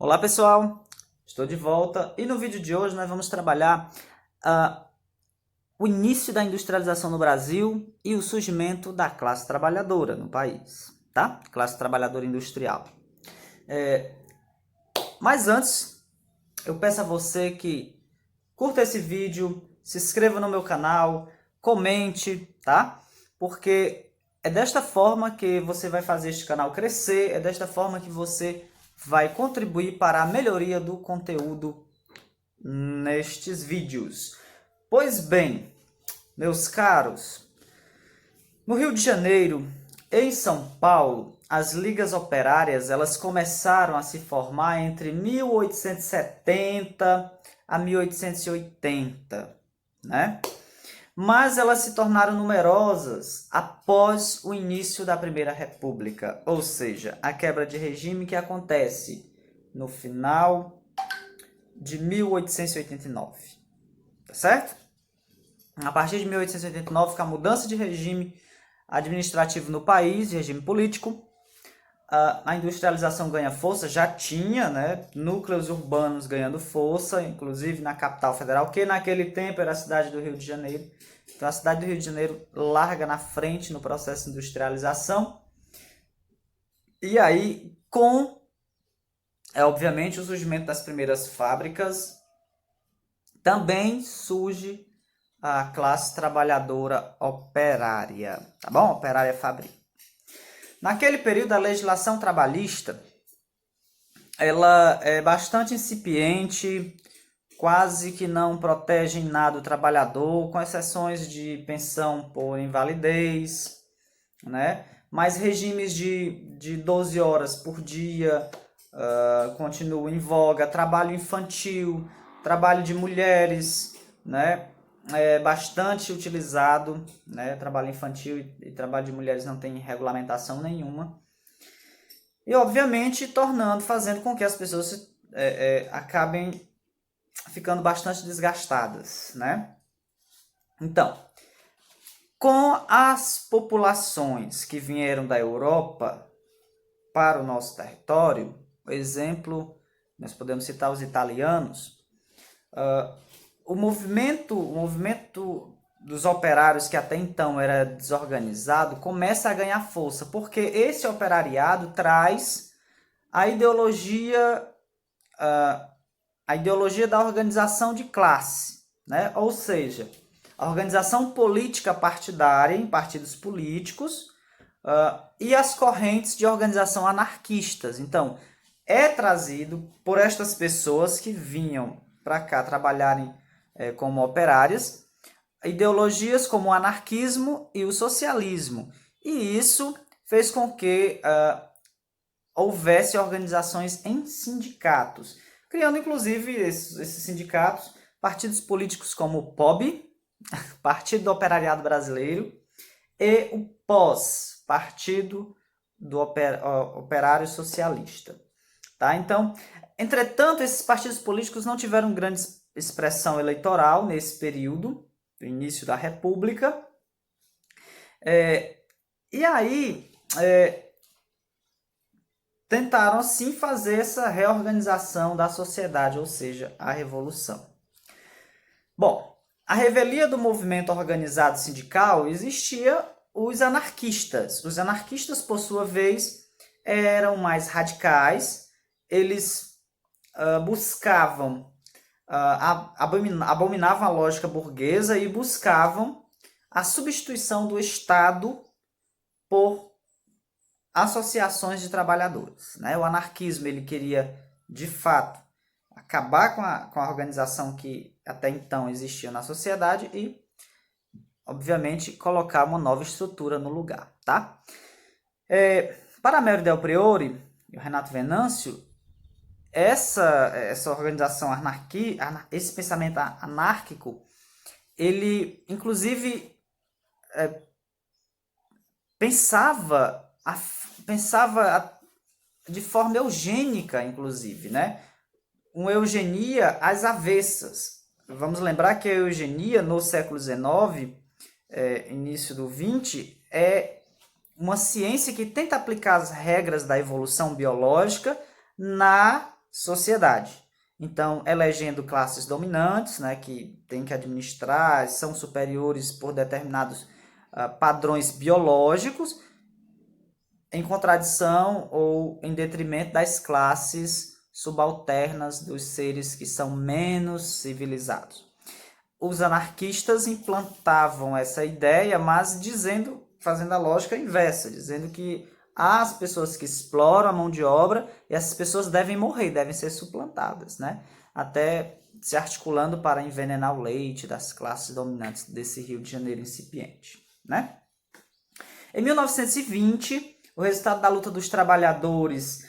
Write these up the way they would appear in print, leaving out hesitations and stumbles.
Olá pessoal, estou de volta e no vídeo de hoje nós vamos trabalhar o início da industrialização no Brasil e o surgimento da classe trabalhadora no país, tá? Classe trabalhadora industrial. Mas antes, eu peço a você que curta esse vídeo, se inscreva no meu canal, comente, tá? Porque é desta forma que você vai fazer este canal crescer, é desta forma que você vai contribuir para a melhoria do conteúdo nestes vídeos. Pois bem, meus caros, no Rio de Janeiro, em São Paulo, as ligas operárias elas começaram a se formar entre 1870 a 1880, né? Mas elas se tornaram numerosas após o início da Primeira República, ou seja, a quebra de regime que acontece no final de 1889, tá certo? A partir de 1889, com a mudança de regime administrativo no país, regime político, a industrialização ganha força, já tinha, né, núcleos urbanos ganhando força, inclusive na capital federal, que naquele tempo era a cidade do Rio de Janeiro. Então a cidade do Rio de Janeiro larga na frente no processo de industrialização. E aí, obviamente, o surgimento das primeiras fábricas, também surge a classe trabalhadora operária, tá bom? Operária fabril. Naquele período, a legislação trabalhista ela é bastante incipiente, quase que não protege em nada o trabalhador, com exceções de pensão por invalidez, né? Mas regimes de 12 horas por dia continuam em voga, trabalho infantil, trabalho de mulheres, né? É bastante utilizado, né? Trabalho infantil e trabalho de mulheres não tem regulamentação nenhuma. E, obviamente, fazendo com que as pessoas acabem ficando bastante desgastadas, né? Então, com as populações que vieram da Europa para o nosso território, por exemplo, nós podemos citar os italianos, o movimento dos operários que até então era desorganizado começa a ganhar força, porque esse operariado traz a ideologia da organização de classe, né? Ou seja, a organização política partidária em partidos políticos e as correntes de organização anarquistas. Então, é trazido por estas pessoas que vinham para cá trabalharem como operárias, ideologias como o anarquismo e o socialismo. E isso fez com que houvesse organizações em sindicatos, criando inclusive esses sindicatos, partidos políticos como o POB, Partido do Operariado Brasileiro, e o POS, Partido do Operário Socialista. Tá? Então, entretanto, esses partidos políticos não tiveram grande expressão eleitoral nesse período, do início da República. E aí, tentaram sim fazer essa reorganização da sociedade, ou seja, a revolução. Bom, a revelia do movimento organizado sindical existia os anarquistas. Os anarquistas, por sua vez, eram mais radicais, eles buscavam, abominavam a lógica burguesa e buscavam a substituição do Estado por associações de trabalhadores, né? O anarquismo ele queria, de fato, acabar com a organização que até então existia na sociedade e, obviamente, colocar uma nova estrutura no lugar, tá? Para Mário Del Priore e o Renato Venâncio, essa organização esse pensamento anárquico, ele, inclusive, pensava de forma eugênica, inclusive, né? Uma eugenia às avessas. Vamos lembrar que a eugenia, no século XIX, início do XX, é uma ciência que tenta aplicar as regras da evolução biológica na sociedade. Então, elegendo classes dominantes, né, que têm que administrar, são superiores por determinados padrões biológicos, em contradição ou em detrimento das classes subalternas dos seres que são menos civilizados. Os anarquistas implantavam essa ideia, mas fazendo a lógica inversa, dizendo que há as pessoas que exploram a mão de obra e essas pessoas devem morrer, devem ser suplantadas, né? Até se articulando para envenenar o leite das classes dominantes desse Rio de Janeiro incipiente, né? Em 1920, o resultado da luta dos trabalhadores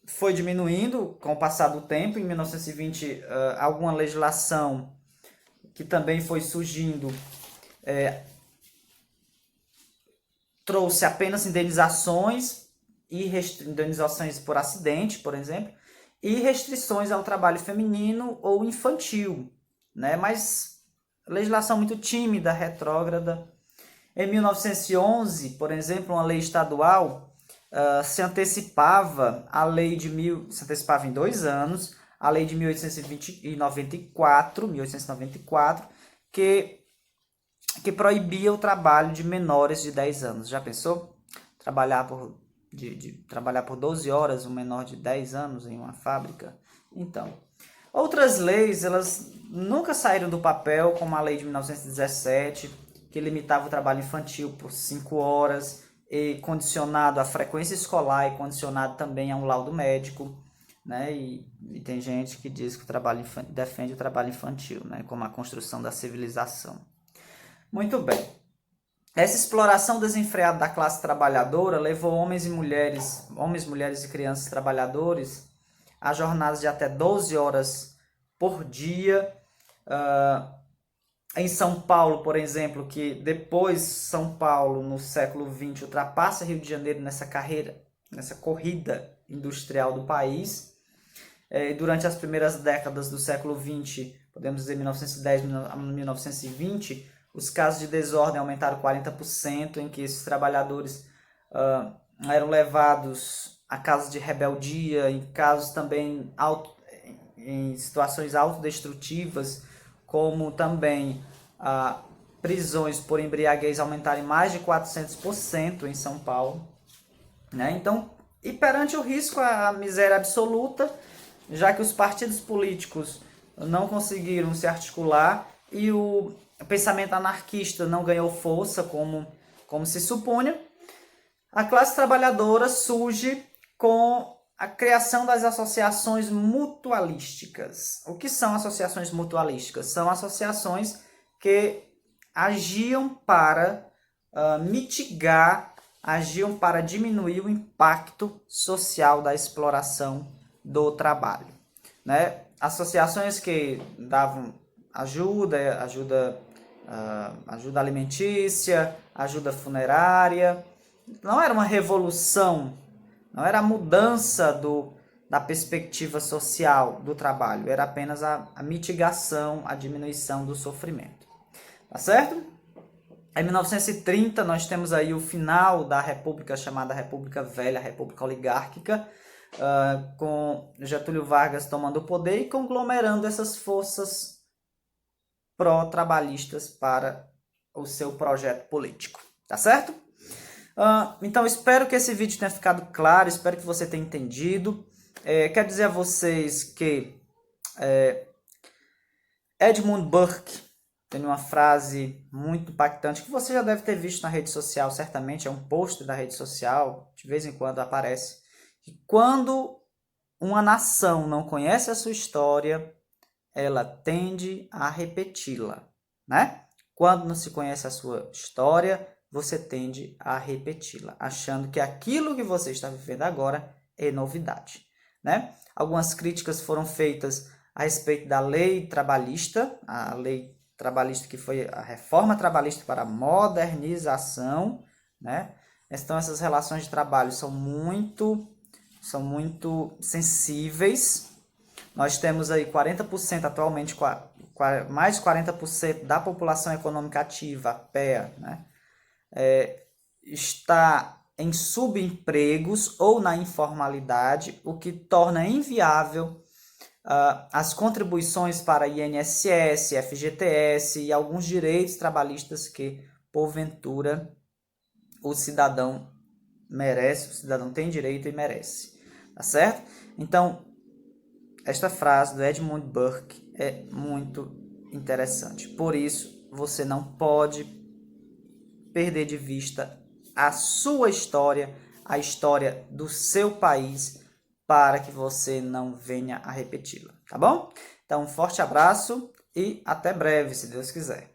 foi diminuindo com o passar do tempo. Em 1920, alguma legislação que também foi surgindo trouxe apenas indenizações indenizações por acidente, por exemplo, e restrições ao trabalho feminino ou infantil, né? Mas legislação muito tímida, retrógrada. Em 1911, por exemplo, uma lei estadual se antecipava se antecipava em 2 anos, a lei de 1894, que proibia o trabalho de menores de 10 anos. Já pensou? Trabalhar por 12 horas um menor de 10 anos em uma fábrica? Então, outras leis, elas nunca saíram do papel, como a lei de 1917, que limitava o trabalho infantil por 5 horas, e condicionado à frequência escolar e condicionado também a um laudo médico, né? E tem gente que diz que defende o trabalho infantil, né? Como a construção da civilização. Muito bem. Essa exploração desenfreada da classe trabalhadora levou homens, mulheres e crianças trabalhadores a jornadas de até 12 horas por dia. Em São Paulo, por exemplo, que depois São Paulo, no século XX, ultrapassa Rio de Janeiro nessa corrida industrial do país. Durante as primeiras décadas do século XX, podemos dizer 1910 a 1920, os casos de desordem aumentaram 40%, em que esses trabalhadores eram levados a casos de rebeldia, em casos também em situações autodestrutivas, como também prisões por embriaguez aumentaram em mais de 400% em São Paulo, né? Então, e perante o risco, a miséria absoluta, já que os partidos políticos não conseguiram se articular e o pensamento anarquista não ganhou força como se supunha, a classe trabalhadora surge com a criação das associações mutualísticas. O que são associações mutualísticas? São associações que agiam para agiam para diminuir o impacto social da exploração do trabalho, né? Associações que davam ajuda alimentícia, ajuda funerária. Não era uma revolução, não era a mudança da perspectiva social do trabalho, era apenas a mitigação, a diminuição do sofrimento. Tá certo? Em 1930, nós temos aí o final da República chamada República Velha, República Oligárquica, com Getúlio Vargas tomando o poder e conglomerando essas forças pró-trabalhistas para o seu projeto político. Tá certo? Então, espero que esse vídeo tenha ficado claro, espero que você tenha entendido. Quero dizer a vocês que Edmund Burke tem uma frase muito impactante que você já deve ter visto na rede social, certamente, é um post da rede social, de vez em quando aparece, que quando uma nação não conhece a sua história, ela tende a repeti-la, né? Quando não se conhece a sua história, você tende a repeti-la, achando que aquilo que você está vivendo agora é novidade, né? Algumas críticas foram feitas a respeito da lei trabalhista, a lei trabalhista que foi a reforma trabalhista para a modernização, né? Então, essas relações de trabalho são muito sensíveis. Nós temos aí 40% atualmente, mais de 40% da população econômica ativa, PEA, né? Está em subempregos ou na informalidade, o que torna inviável as contribuições para INSS, FGTS e alguns direitos trabalhistas que, porventura, o cidadão merece, o cidadão tem direito e merece. Tá certo? Então, esta frase do Edmund Burke é muito interessante. Por isso, você não pode perder de vista a sua história, a história do seu país, para que você não venha a repeti-la, tá bom? Então, um forte abraço e até breve, se Deus quiser.